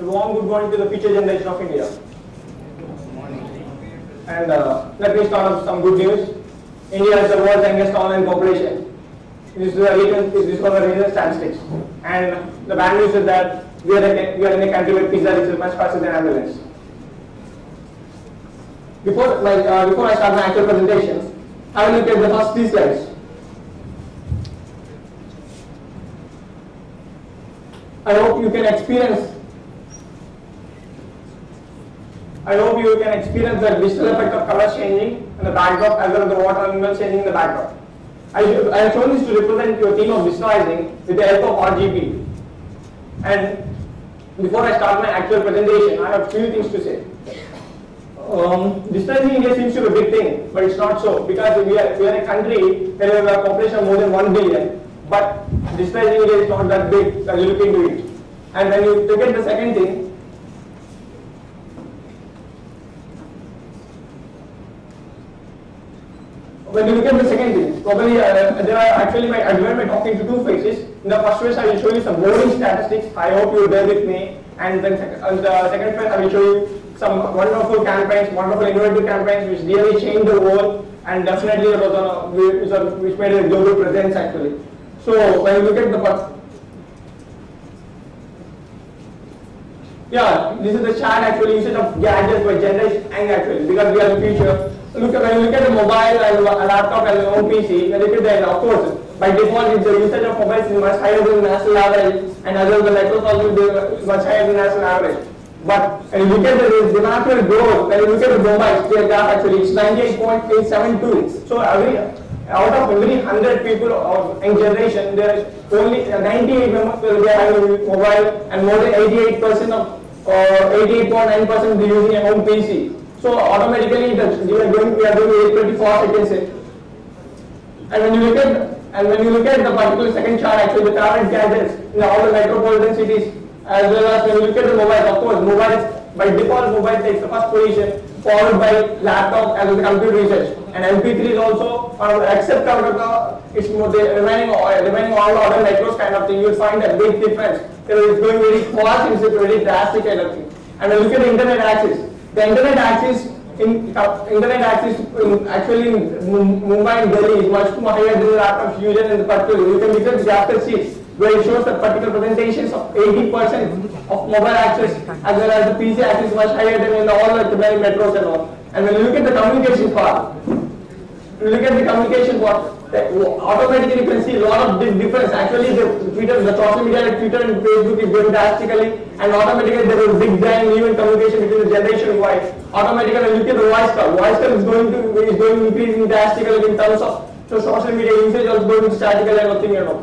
A warm good morning to the future generation of India. And let me start with some good news. India is the world's youngest online population. This is one of the recent statistics. And the bad news is that we are in a country where pizza is much faster than ambulance. Before I start my actual presentation, I will look at the first 3 slides. I hope you can experience the digital effect of colors changing in the backdrop as well as the water animals changing in the backdrop. I have shown this to represent your theme of digitalizing with the help of RGB. And before I start my actual presentation, I have few things to say. Digitalizing India seems to be a big thing, but it's not so, because we are a country where we have a population of more than 1 billion, but digitalizing India is not that big as you look into it. And when you look at the second thing, probably there are actually I divide my talk into 2 phases. In the first phase, I will show you some boring statistics. I hope you bear with me. And then the second phase, I will show you some wonderful campaigns, wonderful innovative campaigns which really changed the world, and definitely which made a global presence actually. So when you look at this is the chart actually, usage of gadgets by generation actually, because we are the future. When you look at the mobile and a laptop and a home PC, when you look at that, of course, by default, the usage of mobiles is much higher than the national average, and as well the network also is much higher than the national average. But when you look at the remarkable growth, when you look at the mobiles, their graph actually it's 98.872. So out of every 100 people of young generation, there is only 98 members will be having mobile, and more than 88% of 88.9% be using a home PC. So automatically we are doing 824, I can say. And when you look at the particular second chart, actually the current gadgets in all the metropolitan cities, as well as when you look at the mobile, of course, by default mobile takes the first position, followed by laptop and the computer usage. And MP3 is also, except it's more remaining all other metros kind of thing, you will find a big difference. It's going very fast, it's a very drastic kind of thing. And when you look at the internet access, the internet access actually in Mumbai and Delhi is much more higher than the laptop fusion in the particular. You can look at the after sheets where it shows the particular presentations of 80% of mobile access as well as the PC access is much higher than in all the metros and all. And when you look at the communication part, automatically you can see a lot of big difference. Actually, the social media like Twitter and Facebook is going drastically, and automatically there is a big giant even communication between the generation wise. Automatically, when you look at the voice call is going to increase drastically in terms of social media usage also going to statically and nothing at all.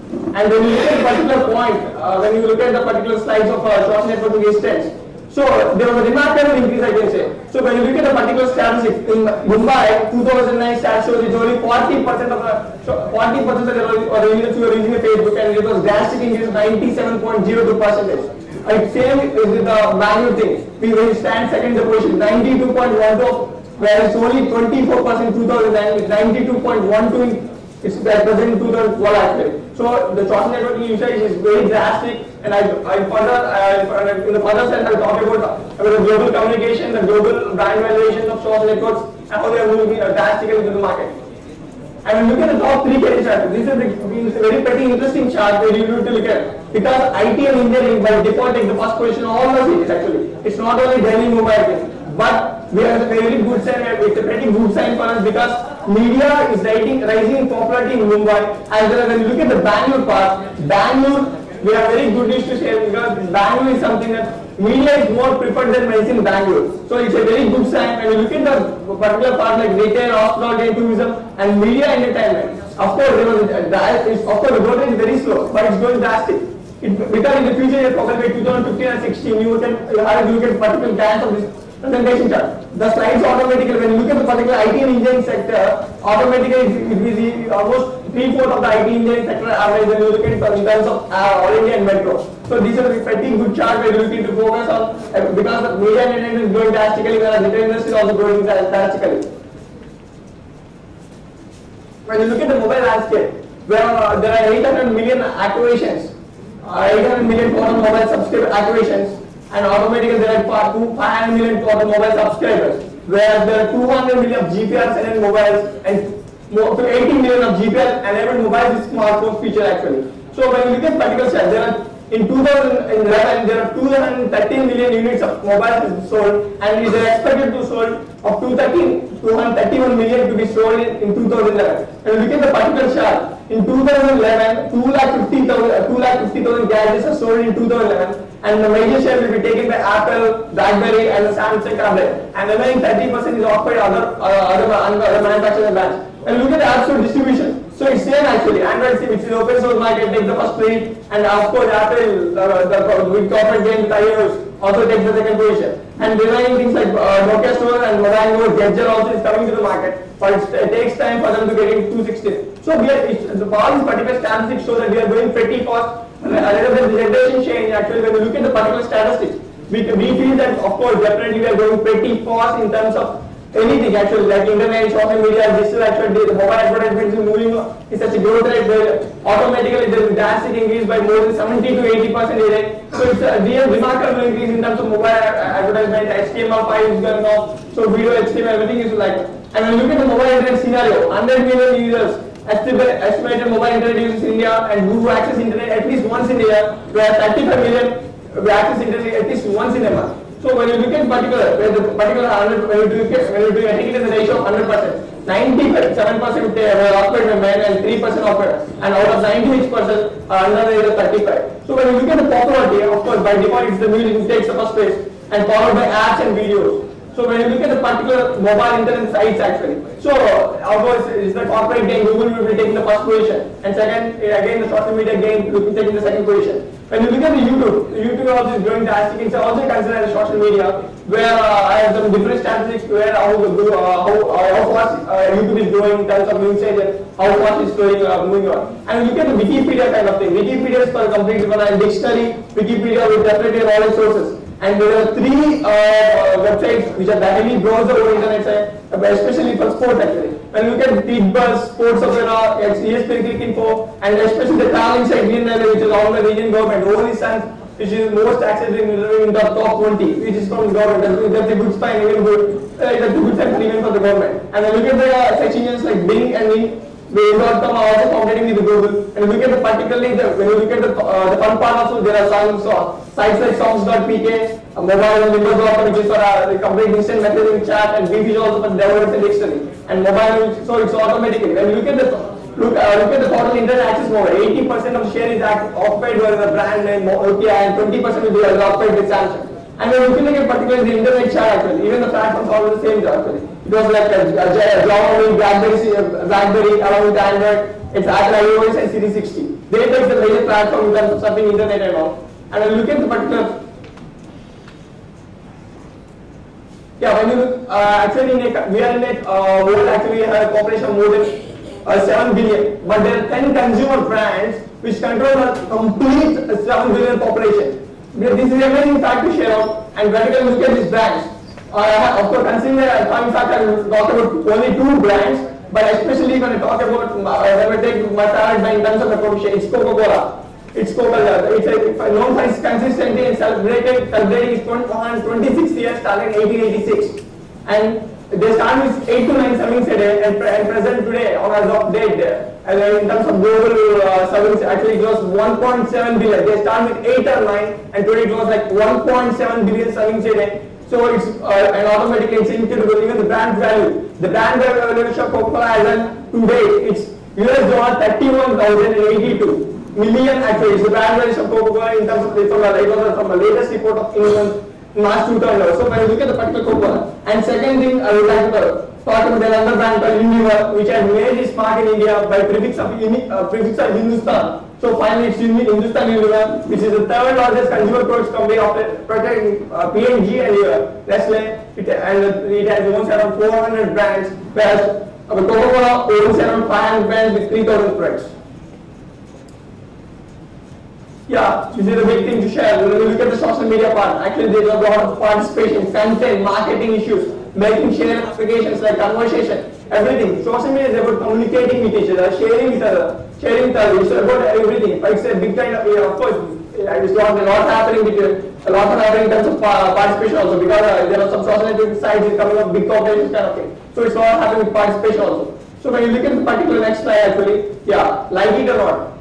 And when you look at the particular point, when you look at the particular slides of social networking instance, so there was a remarkable increase, I can say. So when you look at the particular statistics in Mumbai, 2009 stats shows it's only 40% of the users who are using Facebook, and it was drastic increase of 97.02%. Same is with the Bangalore thing. We stand second in the position, 92.12, whereas only 24% 2009, 92.12 it's present in 2012 actually. So the social networking usage is very drastic, and in the further sense I will talk about the global communication, the global brand valuation of social networks, and how they are moving drastically into the market. And when you look at the top 3 career charts, this is a very pretty interesting chart where you need to look at, because IT and engineering by default take the first position in all the cities actually. It's not only Delhi, Mumbai thing. But we have a very good sign, it's a pretty good sign for us, because media is rising in popularity in Mumbai. And when you look at the Bangalore part, we have very good news to share, because Bangalore is something that media is more preferred than medicine in Bangalore. So it's a very good sign. When you look at the particular part like retail, hospitality, tourism, and media entertainment, of course, the growth rate is very slow, but it's going drastic. Because in the future, probably by 2015 and 16, you have to look at particular brands of this presentation chart. The slides automatically, when you look at the particular IT and engineering sector, automatically it will be almost 3/4 of the IT engineering sector average when you look at in terms of all India and metro. So these are a pretty good chart where you looking to focus on, because the media and entertainment is growing drastically, whereas retail industry is also growing drastically. When you look at the mobile landscape, where there are 800 million activations, 800 million total mobile subscriber activations, and automatically there are 500 million automobile subscribers, where there are 200 million of GPS enabled mobiles and more to 80 million of GPS enabled mobiles with smartphone feature actually. So when you look at particular stats, there are in 2011 there are 213 million units of mobiles sold, and it is expected to sold of 231 million to be sold in 2011. And look at the particular chart. In 2011, 250,000 gadgets are sold in 2011, and the major share will be taken by Apple, BlackBerry, and the Samsung tablet. And the remaining 30% is offered by other manufacturers and brands. And look at the App Store distribution. So it's same actually. Android, which is open source market, takes the first place, and of course Apple, the big corporate game with iOS, also takes the second position. And remaining things like Nokia Store and mobile node, Gadget also is coming to the market, but it takes time for them to get into 216. So we are, the all these particular statistics show that we are going pretty fast. And a little bit the generation change actually when we look at the particular statistics, we feel that of course definitely we are going pretty fast in terms of anything actually, like internet, social media, digital actually, the mobile advertisement is moving in such a growth rate where automatically there is a drastic increase by more than 70 to 80% a day. So it's a real remarkable increase in terms of mobile advertisement, HTML5 is going off, so video, HTML, everything is like. And when you look at the mobile internet scenario, 100 million users, estimated mobile internet users in India, and who access internet at least once in a year, where 35 million access internet at least once in a month. So when you look at particular, when you do I think it is a ratio of 100%. 97% were occupied by men and 3% occupied, and out of 96% are under the age of 35. So when you look at the popularity, of course by default it's the music takes the first place, and followed by apps and videos. So when you look at the particular mobile internet sites actually, so of course it's the corporate game, Google will be taking the first position, and second again the social media game will be taking the second position. When you look at the YouTube also is growing drastically. It's also considered as social media, where I have some different statistics where how fast YouTube is growing in terms of usage and how fast it's growing moving on. And look at the Wikipedia kind of thing. Wikipedia is for a complete dictionary. Wikipedia with definitely knowledge sources. And there are 3 websites which are heavily browser over internet site, especially for sports actually. When you look at TEDx, Sports Opera, ESPN Click Info, and especially the traveling site, which is owned by the region government, only Sun, which is most accessible in the top 20, which is from the government. That's a good sign, even good. That's a good sign even for the government. And then look at the search engines like Bing and Ning. Bing.com are also competing with Google. And look at the particularly when you look at the fun part also, there are some sites like songs.pk, mobile and windows.com, which is for the complete instant messaging chat, and Beef is also for developers and dictionary. And mobile, so it's automatically. When you look at the look at the total internet access mode, 80% of the share is occupied by the brand name Nokia, and 20% will be occupied by Samsung. And when looking at particularly the internet chat actually, even the platforms are the same actually. It was like Java, BlackBerry along with Android, it's Apple iOS and Series 60. They take the major platform in terms of surfing internet and all. And when you look at the particular, when you look, actually we are in a world actually have a population of more than 7 billion, but there are 10 consumer brands which control a complete 7 billion population. This is a amazing fact to share out, and when you look at these brands, of course considering that in fact I will talk about only 2 brands, but especially when I talk about, when I take my favorite brand in terms of the proportion, it's Coca-Cola. It's Coca-Cola. It's known for its consistency and celebrating its 26 years, started in 1886. And they start with 8 to 9 servings a day, and present today on as of date, and in terms of global servings, actually it was 1.7 billion. They start with 8 or 9, and today it was like 1.7 billion servings a day. So it's and automatically it's incredible. Even the brand value, valuation of Coca-Cola as of today, it's $31,082 million actually. It's the brand value of Coca-Cola in terms of from the latest report of England. March 2000. So when you look at the particular Coca-Cola, and second thing I would like to talk about another brand called Unilever, which has made its mark in India by prefix of Hindustan. So finally it's Hindustan Unilever, which is the 3rd largest consumer products company after protecting P&G and Nestle, and it has owns around 400 brands, whereas Coca-Cola owns around 500 brands with 3,000 products. Yeah, this is a big thing to share. When you look at the social media part, actually there is a lot of participation, content, marketing issues, making sharing applications like conversation, everything. Social media is about communicating with each other, sharing with others. It's about everything. It's a big kind of, of course, it's not happening with a lot of happening in terms of participation also, because there are some social networking sites coming up, big corporations kind of thing. So it's not happening with participation also. So when you look at the particular next slide actually, yeah, like it or not,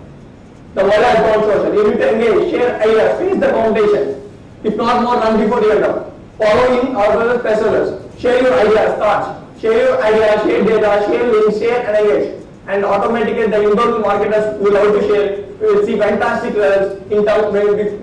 the world has gone social. You need to engage, share ideas, face the competition. If not more, run before you end up. Follow in our brothers, pursuers. Share your ideas, thoughts. Share your ideas, share data, share links, share and engage. And automatically the inbound marketers will love to share. We will see fantastic results in terms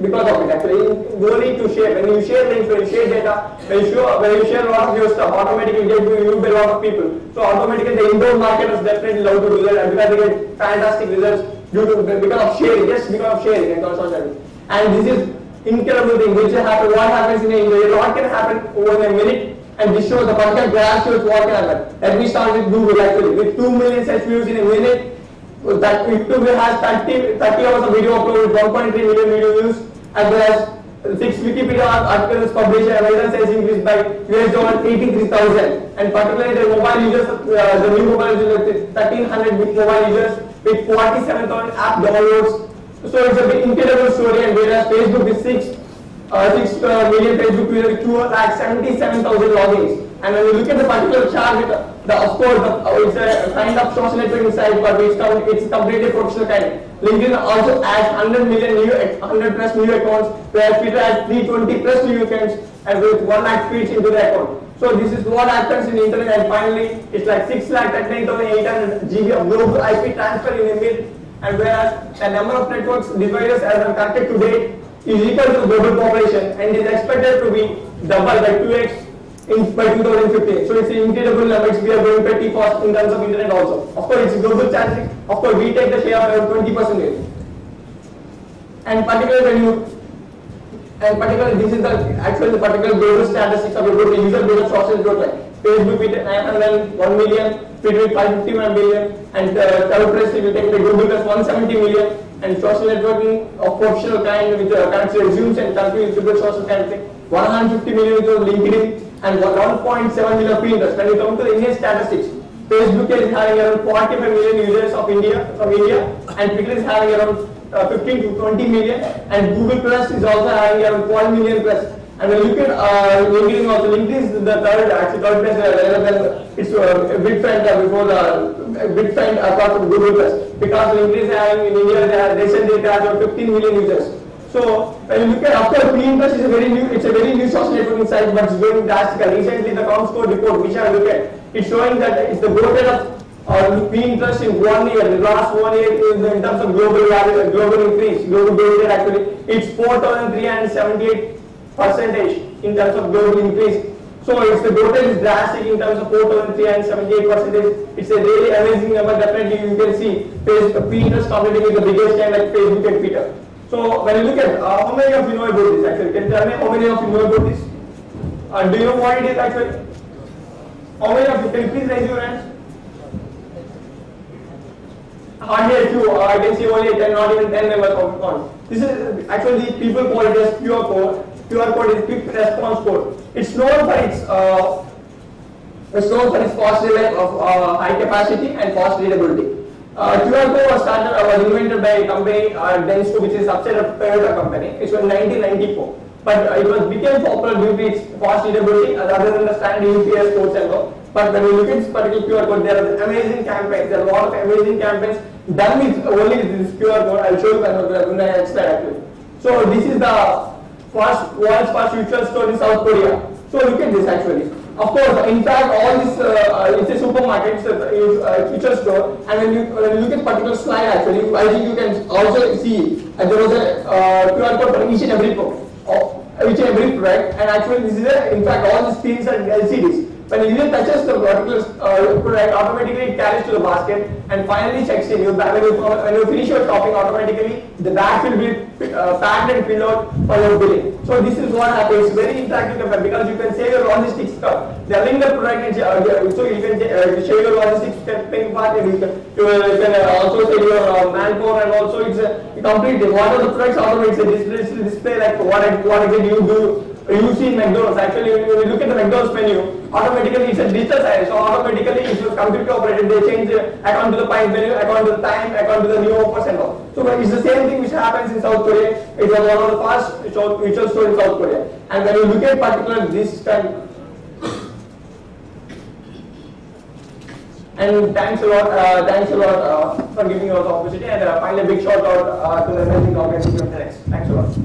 because of it actually. You need to share. When you share links, when you share data, when you share a lot of your stuff, automatically you will be a lot of people. So automatically the inbound marketers definitely love to do that, because they get fantastic results because of sharing, just because of sharing and constantly. And this is incredible thing which happen. What happens in India? A lot can happen over a minute. And this shows the particular graph shows what can happen. Let me start with Google actually. With 2 million such views in a minute, that YouTube has 30 hours of video upload with 1.3 million video views, as well as 6 Wikipedia articles published, and Amazon sales increased by $83,000. And particularly the mobile users, the new mobile users, 1,300 mobile users with 47,000 app downloads. So it's a big incredible story. And whereas Facebook is 6 million Facebook users with 277,000 logins. And when you look at the particular chart, with of course it's a kind of social networking site, but it's completely professional kind. LinkedIn also adds 100 plus new accounts, whereas Twitter adds 320 plus new accounts, and with 1 lakh tweets into the account. So this is what happens in the internet. And finally, it's like 6,39,800 GB of global IP transfer in a minute. And whereas the number of networks devices as connected to date is equal to the global population, and is expected to be double by 2x by 2015. So it's an incredible number. We are going pretty fast in terms of internet also. Of course, it's global challenge. Of course, we take the share of around 20%. And particularly this is the particular global statistics of the user based social network. Like Facebook with 901 million, Twitter with 551 million, and third place will take the Google plus 170 million. And social networking of professional kind with connects resumes and countries with social kind of thing. 150 million with LinkedIn and 1.7 million Pinterest. When you come to the Indian statistics, Facebook is having around 45 million users from India, and Twitter is having around 15 to 20 million, and Google Plus is also having around 12 million plus. And when you look at LinkedIn also, LinkedIn is the third place rather than it's a big friend before the big friend apart from Google Plus, because LinkedIn is having in India they said they have around 15 million users. So when you look at, of course, Pinterest is a very new social networking site, but it's going drastically. Recently, the ComScore report which I look at, it's showing that it's the growth rate of Pinterest in 1 year. The last 1 year in terms of global increase, global growth rate actually, it's 4,378% in terms of global increase. So it's the growth rate is drastic in terms of 4,378%. It's a really amazing number. Definitely you can see Pinterest competing with the biggest kind like Facebook and Twitter. So when you look at how many of you know about this actually? Can you tell me how many of you know about this? Do you know what it is actually? How many of you can please raise your hands? Hardly a few. I can see only 10, not even 10 members of on. This is actually people call it as QR code. QR code is quick response code. It's known for its fast relay of high capacity and fast readability. QR code was invented by a company Densco, which is a subset of Toyota company. It's from 1994. But it became popular due to its fast readability rather than the standard UPS codes and all. But when you look at this particular QR code, there are amazing campaigns. There are a lot of amazing campaigns done with only this QR code. I'll show you when I explain actually. So this is the world's first mutual store in South Korea. So look at this actually. Of course, in fact, all this it's a supermarket, it's a mutual store. And when you look at particular slide actually, I think you can also see there was a QR code for each and every product. And actually, this is in fact all the screens are LCDs. When the user touches the particular product, automatically it carries to the basket and finally checks in. When you finish your shopping, automatically the bag will be packed and filled out for your billing. So this is what happens. It's very interactive campaign because you can save your logistics stuff. They link the product, so you can share your logistics campaign part, and you can also save your manpower, and also it's a complete. What are the products? Automatically it's a display like what did you do you see in McDonald's. Actually, when you look at the McDonald's menu, automatically it's a digital side. So automatically it was computer operated. They change according to the price menu, according to the time, according to the new offers and all. So it's the same thing which happens in South Korea. It was one of the first visual store in South Korea. And when you look at particular this time. And thanks a lot for giving us the opportunity, and finally a big shout out to the amazing organization of TEDx. Thanks a lot.